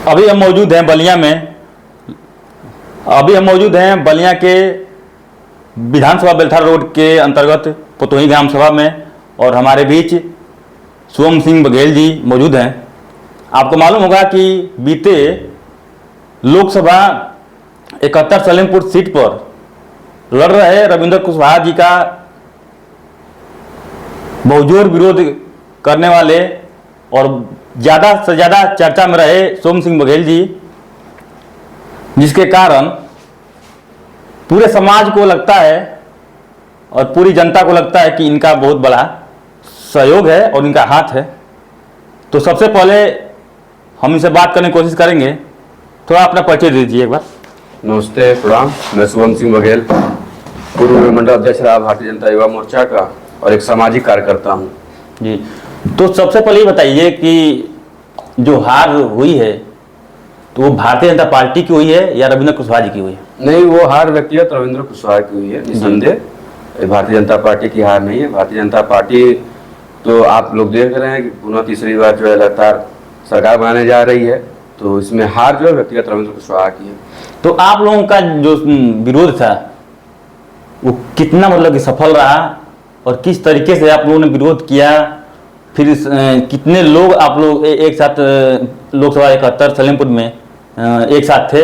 अभी हम मौजूद हैं बलिया में। अभी हम मौजूद हैं बलिया के विधानसभा बेलथार रोड के अंतर्गत पुतोही ग्राम सभा में, और हमारे बीच शुभम सिंह बघेल जी मौजूद हैं। आपको मालूम होगा कि बीते लोकसभा 71 सलेमपुर सीट पर लड़ रहे रविंद्र कुशवाहा जी का बहुजोर विरोध करने वाले और ज़्यादा से ज़्यादा चर्चा में रहे शुभम सिंह बघेल जी, जिसके कारण पूरे समाज को लगता है और पूरी जनता को लगता है कि इनका बहुत बड़ा सहयोग है और इनका हाथ है। तो सबसे पहले हम इनसे बात करने की कोशिश करेंगे। थोड़ा अपना परिचय दे दीजिए एक बार। नमस्ते, प्रणाम। मैं शुभम सिंह बघेल, पूर्व मंडल अध्यक्ष रहा भारतीय जनता युवा मोर्चा का और एक सामाजिक कार्यकर्ता हूँ जी। तो सबसे पहले ये बताइए कि जो हार हुई है तो वो भारतीय जनता पार्टी की हुई है या रविंद्र कुशवाहा जी की हुई है? नहीं, वो हार व्यक्तिगत रविंद्र कुशवाहा की हुई है, निसंदेह। भारतीय जनता पार्टी की हार नहीं है। भारतीय जनता पार्टी तो आप लोग देख रहे हैं कि पुनः तीसरी बार जो है लगातार सरकार बनाने जा रही है, तो इसमें हार जो है व्यक्तिगत रविंद्र कुशवाहा की है। तो आप लोगों का जो विरोध था वो कितना मतलब कि सफल रहा और किस तरीके से आप लोगों ने विरोध किया? फिर कितने लोग आप लोग एक साथ लोकसभा 71 सलेमपुर में एक साथ थे?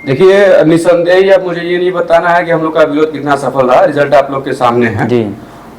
देखिए, निसंदेह अब मुझे ये नहीं बताना है कि हम लोग का विरोध कितना सफल रहा। रिजल्ट आप लोग के सामने है जी।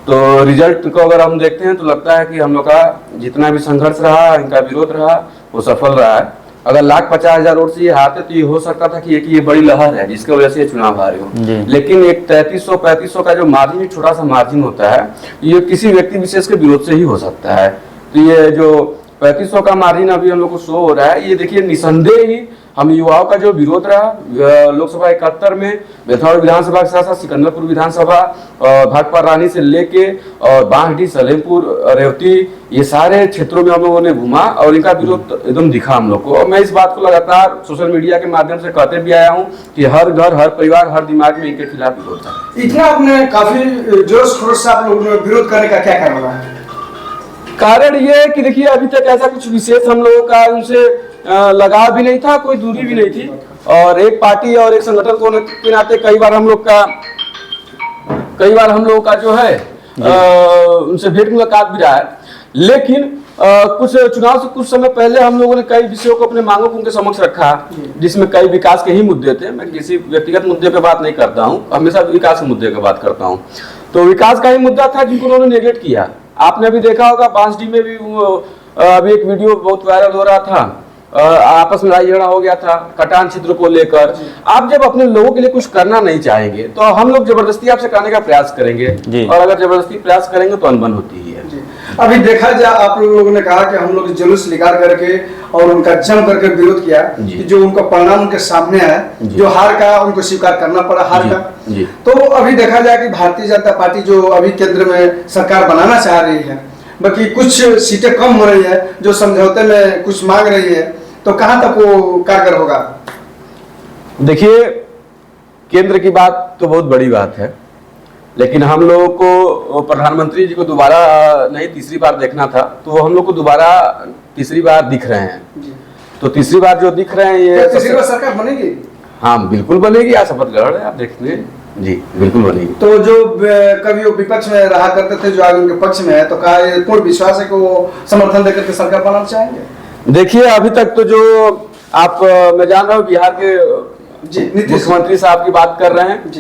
तो रिजल्ट को अगर हम देखते हैं तो लगता है कि हम लोग का जितना भी संघर्ष रहा, इनका विरोध रहा, वो सफल रहा है। अगर 1,50,000 वोट से ये हारते तो ये हो सकता था कि ये बड़ी लहर है जिसकी वजह से ये चुनाव हारे हो, लेकिन एक 3300-3500 का जो मार्जिन, छोटा सा मार्जिन होता है, ये किसी व्यक्ति विशेष के विरोध से ही हो सकता है। तो ये जो 3500 का मार्जिन अभी हम लोग को शो हो रहा है, ये देखिए निसंदेह ही हम युवाओं का जो विरोध रहा लोकसभा 71 में, बेलथौर विधानसभा के साथ साथ सिकंदरपुर विधानसभा, भाटपारा रानी से लेके और बांसडीह, सलेमपुर, रेवती, ये सारे क्षेत्रों में हम लोगों ने घूमा और इनका विरोध एकदम दिखा हम लोग को। और मैं इस बात को लगातार सोशल मीडिया के माध्यम से कहते भी आया हूँ कि हर घर, हर परिवार, हर दिमाग में इनके खिलाफ विरोध था। इतना आपने काफी जोश खरोश से आप लोगों ने विरोध करने का क्या कारण रहा है? कारण ये है कि देखिए, अभी तक ऐसा कुछ विशेष हम लोगों का उनसे लगाव भी नहीं था, कोई दूरी भी नहीं थी, और एक पार्टी और एक संगठन को के नाते कई बार हम लोग का जो है उनसे भेंट मुलाकात भी रहा है। लेकिन कुछ चुनाव से कुछ समय पहले हम लोगों ने कई विषयों को, अपने मांगों को उनके समक्ष रखा, जिसमें कई विकास के ही मुद्दे थे। मैं किसी व्यक्तिगत मुद्दे पे बात नहीं करता हूँ, हमेशा विकास के मुद्दे पे बात करता हूँ। तो विकास का ही मुद्दा था जिनको उन्होंने नेगलेक्ट किया। आपने अभी देखा होगा बांसडीह में भी अभी एक वीडियो बहुत वायरल हो रहा था, आपस में लड़ाई झगड़ा हो गया था कटान क्षेत्र को लेकर। आप जब अपने लोगों के लिए कुछ करना नहीं चाहेंगे तो हम लोग जबरदस्ती आपसे कराने का प्रयास करेंगे, और अगर जबरदस्ती प्रयास करेंगे तो अनबन होती ही है। अभी देखा जाए, आप लोगों ने कहा कि हम लोग जुलूस निकाल करके और उनका जम करके विरोध किया, कि जो उनका परिणाम उनके सामने है, जो हार का उनको स्वीकार करना पड़ा, हार का। तो अभी देखा जाए कि भारतीय जनता पार्टी जो अभी केंद्र में सरकार बनाना चाह रही है, बाकी कुछ सीटें कम हो रही है, जो समझौते में कुछ मांग रही है, तो कहां तक वो कारगर होगा? देखिए, केंद्र की बात तो बहुत बड़ी बात है, लेकिन हम लोगों को प्रधानमंत्री जी को दोबारा नहीं तीसरी बार देखना था, तो वो हम लोग को दोबारा तीसरी बार दिख रहे हैं। तो तीसरी बार जो दिख रहे हैं, ये तीसरी बार सरकार बनेगी? हाँ, बिल्कुल बनेगी। आज शपथ ग्रहण है, आप देखते जी, बिल्कुल बनेगी। तो जो कभी वो विपक्ष में रहा करते थे, जो आगे उनके पक्ष में है, तो क्या पूर्ण विश्वास है कि वो समर्थन देकर के सरकार बनाना चाहेंगे? देखिए, अभी तक तो जो आप मैं जान रहा हूँ बिहार के मुख्यमंत्री साहब की बात कर रहे हैं जी,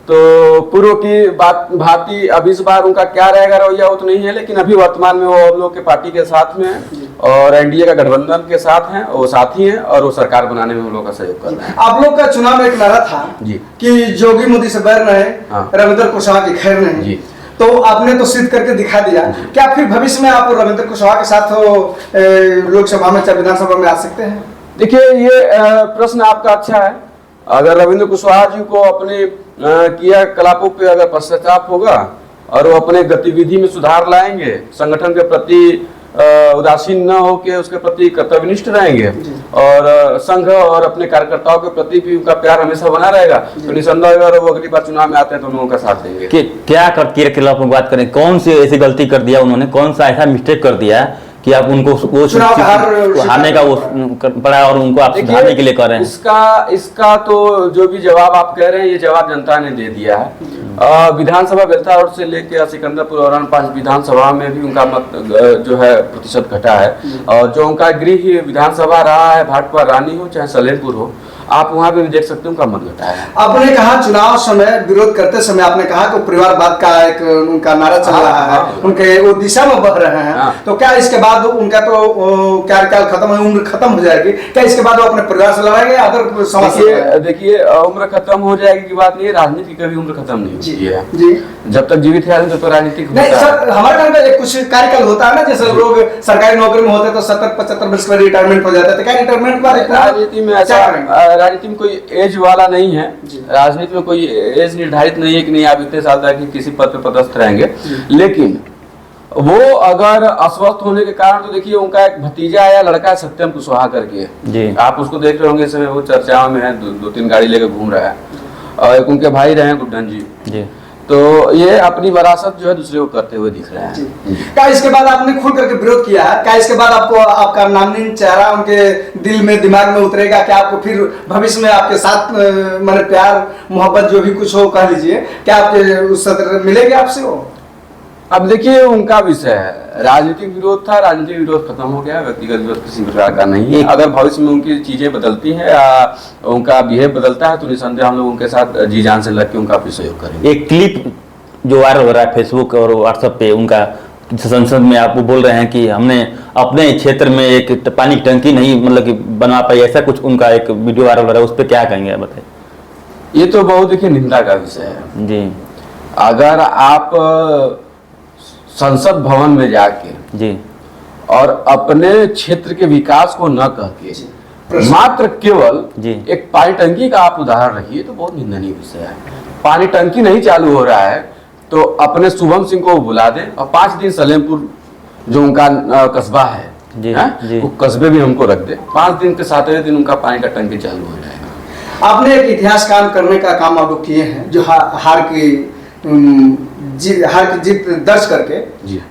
तो पूर्व की बात भांति अब इस बार उनका क्या रहेगा रवैया वो तो नहीं है, लेकिन अभी वर्तमान में वो हम लोग के पार्टी के साथ में है और एनडीए का गठबंधन के साथ हैं, वो साथी हैं और वो सरकार बनाने में हम लोग का सहयोग कर रहे हैं। आप लोग का चुनाव में एक नारा था जी कि योगी मोदी से बैर रहे, रविंद्र कुशवाहा की खैर नहीं जी। तो आपने तो सिद्ध करके दिखा दिया, क्या फिर भविष्य में आप रविंद्र कुशवाहा के साथ लोकसभा में चाहे विधानसभा में आ सकते हैं? देखिए, ये प्रश्न आपका अच्छा है। अगर रविंद्र कुशवाहा जी को अपने किया कलापों पे अगर पश्चाताप होगा और वो अपने गतिविधि में सुधार लाएंगे, संगठन के प्रति उदासीन न होकर उसके प्रति कर्तव्यनिष्ठ रहेंगे और संघ और अपने कार्यकर्ताओं के प्रति भी उनका प्यार हमेशा बना रहेगा, तो निसंदेह अगर वो अगली बार चुनाव में आते हैं तो उनका साथ देंगे। क्या कर बात करें, कौन सी ऐसी गलती कर दिया उन्होंने, कौन सा ऐसा मिस्टेक कर दिया कि आप उनको वो चुनाव हारने का वो पड़ा और उनको आप सुधारने के लिए कर रहे हैं? इसका तो जो भी जवाब आप कह रहे हैं, ये जवाब जनता ने दे दिया है। विधानसभा बेलता रोड से लेकर सिकंदरपुर और 5 विधानसभा में भी उनका मत जो है प्रतिशत घटा है। और जो उनका गृह विधानसभा रहा है, भाटपा रानी हो चाहे सलेमपुर हो, आप वहां पे भी देख सकते हो उनका मत घटा है। आपने कहा चुनाव समय विरोध करते समय आपने कहा कि परिवारवाद का एक उनका नारा चल रहा है, उनके वो दिशा में बढ़ रहे हैं। तो क्या इसके बाद उनका तो कार्यकाल खत्म है, उम्र खत्म हो जाएगी, क्या इसके बाद वो अपने परिवार से लड़ाएंगे? अगर समस्या देखिए, उम्र खत्म हो जाएगी की बात नहीं है, राजनीति कभी उम्र खत्म नहीं होती है जी। जब तक जीवित है तो राजनीतिक नहीं सर, हमारे टाइम पे कुछ कार्यकाल होता है ना, जैसे लोग सरकारी नौकरी में होते तो 70-75 वर्ष पर रिटायरमेंट हो जाता है। क्या रिटायरमेंट पर राजनीति में ऐसा, राजनीति में कोई एज वाला नहीं है, राजनीति में कोई एज निर्धारित नहीं है कि नहीं आप इतने साल तक किसी पद पे पदस्थ रहेंगे। लेकिन वो अगर अस्वस्थ होने के कारण, तो देखिए उनका एक भतीजा है, लड़का है सत्यम कुशवाहा करके, आप उसको देख रहे होंगे, इस समय वो चर्चाओं में है, 2-3 गाड़ी लेकर घूम रहा है। और एक उनके भाई रहे गुड्डन जी। तो ये अपनी विरासत जो है दूसरे को करते हुए दिख रहे हैं। क्या इसके बाद आपने खुल करके विरोध किया है? क्या इसके बाद आपको आपका नामनीय चेहरा उनके दिल में दिमाग में उतरेगा? क्या आपको फिर भविष्य में आपके साथ मैंने प्यार मोहब्बत जो भी कुछ हो कह लीजिए, क्या आपके उस सत्र मिलेगी आपसे वो? अब देखिए, उनका विषय है, राजनीतिक विरोध था, राजनीतिक विरोध खत्म हो गया, व्यक्तिगत विरोध किसी प्रकार का नहीं है। अगर भविष्य में उनकी चीजें बदलती हैं या उनका बिहेव बदलता है तो निसंदेह हम लोग उनके साथ जी जान से लग के उनका सहयोग करेंगे। एक क्लिप जो वायरल हो रहा है फेसबुक और व्हाट्सएप पे, उनका संसद में आप बोल रहे हैं कि हमने अपने क्षेत्र में एक पानी की टंकी नहीं मतलब कि बना पाई, ऐसा कुछ उनका एक वीडियो वायरल हो रहा है, उस पर क्या कहेंगे बताइए? ये तो बहुत देखिए निंदा का विषय है जी। अगर आप संसद भवन में जाके जी और अपने क्षेत्र के विकास को न कह के मात्र केवल जी एक पानी टंकी का आप उदाहरण रखिए तो बहुत निंदनीय विषय है। पानी टंकी नहीं चालू हो रहा है तो अपने शुभम सिंह को बुला दे और 5 दिन सलेमपुर जो उनका कस्बा है जी, वो कस्बे भी हमको रख दे, 5 दिन के 7वें दिन उनका पानी का टंकी चालू हो जाएगा। आपने एक इतिहास काम करने का काम आप लोग किए हैं, जो हार की जीत दर्ज करके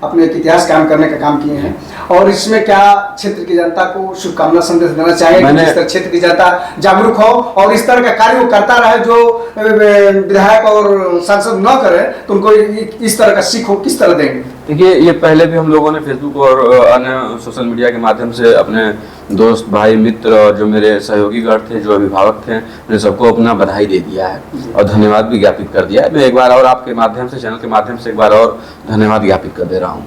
अपने एक इतिहास काम करने का काम किए हैं। और इसमें क्या क्षेत्र की जनता को शुभकामना संदेश देना चाहिए कि इस तरह क्षेत्र की जनता जागरूक हो और इस तरह का कार्य वो करता रहे, जो विधायक और सांसद न करे तो उनको इस तरह का सीख हो किस तरह देंगे? देखिए, ये पहले भी हम लोगों ने फेसबुक और अन्य सोशल मीडिया के माध्यम से अपने दोस्त भाई मित्र और जो मेरे सहयोगीगण थे, जो अभिभावक थे, मैंने सबको अपना बधाई दे दिया है और धन्यवाद भी ज्ञापित कर दिया है। मैं एक बार और आपके माध्यम से, चैनल के माध्यम से एक बार और धन्यवाद ज्ञापित कर दे रहा हूँ।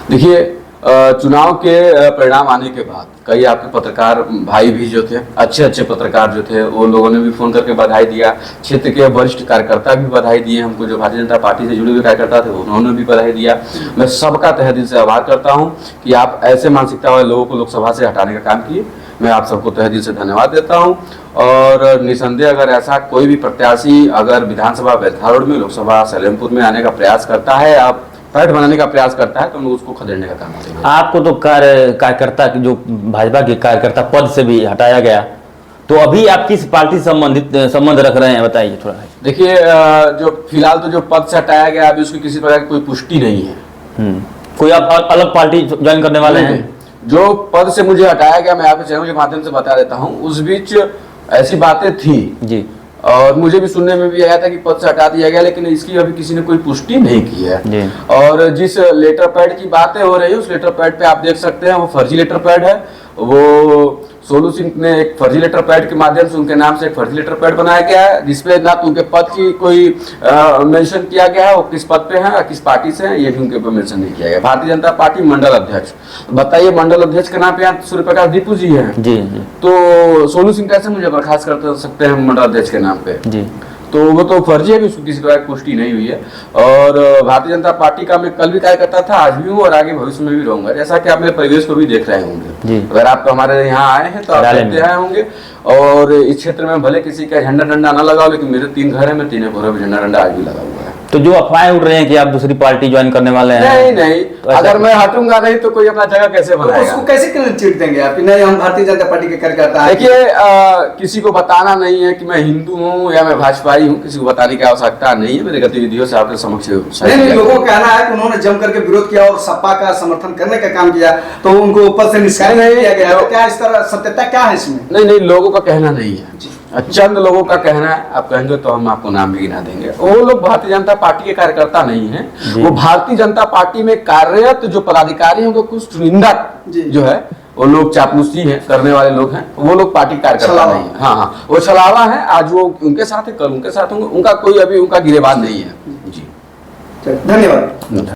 देखिए, चुनाव के परिणाम आने के बाद कई आपके पत्रकार भाई भी जो थे, अच्छे पत्रकार जो थे, वो लोगों ने भी फोन करके बधाई दिया। क्षेत्र के वरिष्ठ कार्यकर्ता भी बधाई दिए हमको, जो भारतीय जनता पार्टी से जुड़े हुए कार्यकर्ता थे उन्होंने भी बधाई दिया। मैं सबका तहे दिल से आभार करता हूं कि आप ऐसे मानसिकता वाले लोगों को लोकसभा से हटाने का काम किए। मैं आप सबको तहे दिल से धन्यवाद देता हूँ। और निसंदेह अगर ऐसा कोई भी प्रत्याशी अगर विधानसभा बेलथा रोड में, लोकसभा सलेमपुर में आने का प्रयास करता है, आप पैठ बनाने का प्रयास करता है, तो हम उसको खदेड़ने का काम करेंगे। आपको तो कार्यकर्ता जो भाजपा के कार्यकर्ता पद से भी हटाया गया, तो अभी आप किस पार्टी से संबंध रख रहे हैं बताइए थोड़ा। देखिए, जो फिलहाल तो जो पद से हटाया गया अभी उसकी किसी प्रकार की कोई पुष्टि नहीं है। कोई आप अलग पार्टी ज्वाइन करने वाले हैं? जो पद से मुझे हटाया गया, मैं आपके चैनल के माध्यम से बता देता हूँ, उस बीच ऐसी बातें थी जी, और मुझे भी सुनने में भी आया था कि पद से हटा दिया गया, लेकिन इसकी अभी किसी ने कोई पुष्टि नहीं की है। और जिस लेटर पैड की बातें हो रही है, उस लेटर पैड पे आप देख सकते हैं वो फर्जी लेटर पैड है। वो सोनू सिंह ने एक फर्जी लेटर पैड के माध्यम से उनके नाम से एक फर्जी लेटर पैड बनाया गया है, जिसपे ना तो उनके पद की कोई मेंशन किया गया है, वो किस पद पे हैं, किस पार्टी से हैं, ये भी उनके ऊपर मेंशन नहीं किया गया। भारतीय जनता पार्टी मंडल अध्यक्ष, बताइए मंडल अध्यक्ष के नाम पे यहाँ सूर्य प्रकाश दीपू जी है जी। तो सोनू सिंह कैसे मुझे बर्खास्त कर सकते हैं मंडल अध्यक्ष के नाम पे जी? तो वो तो फर्जी है, उसकी किसी प्रकार की पुष्टि नहीं हुई है। और भारतीय जनता पार्टी का मैं कल भी कार्यकर्ता था, आज भी हूँ और आगे भविष्य में भी रहूंगा। जैसा कि आप मेरे परिवेश को भी देख रहे होंगे, अगर आप हमारे यहाँ आए हैं तो आप देखते आए होंगे। और इस क्षेत्र में भले किसी का झंडा डंडा ना लगाओ, लेकिन मेरे 3 घर है, मैं 3 घरों में झंडा डंडा आज भी लगा हुआ है। तो जो अफवाहें उड़ रहे हैं कि आप दूसरी पार्टी ज्वाइन करने वाले हैं, नहीं नहीं, तो ऐसा- अगर मैं हटूंगा नहीं तो कोई अपना जगह कैसे तो बनाएगा? उसको कैसे क्लीन चिट देंगे आप कि नहीं हम भारतीय जनता पार्टी के कार्यकर्ता हैं? देखिए, किसी को बताना नहीं है कि मैं हिंदू हूँ या मैं भाजपाई हूँ, किसी को बताने की आवश्यकता नहीं है। मेरे गतिविधियों से आपके समक्ष नहीं, लोगों का कहना है कि उन्होंने जम करके विरोध किया और सपा का समर्थन करने का काम किया, तो उनको ऊपर से निष्कासित नहीं, किया गया। तो लोग- क्या इस तरह सत्यता क्या है इसमें? नहीं, लोगों का कहना नहीं है, चंद लोगों का कहना है। आप कहेंगे तो हम आपको नाम भी गिना देंगे। वो लोग भारतीय जनता पार्टी के कार्यकर्ता नहीं है, वो भारतीय जनता पार्टी में कार्यरत जो पदाधिकारी हैं, उनको कुछ चुनिंदा जो है वो लोग चापलूसी है करने वाले लोग हैं, वो लोग पार्टी कार्यकर्ता छलावा। नहीं है। हाँ हाँ, वो छलावा है। आज वो उनके साथ है, कल उनके साथ होंगे। उनका कोई अभी उनका गिरेबान नहीं है। जी, धन्यवाद।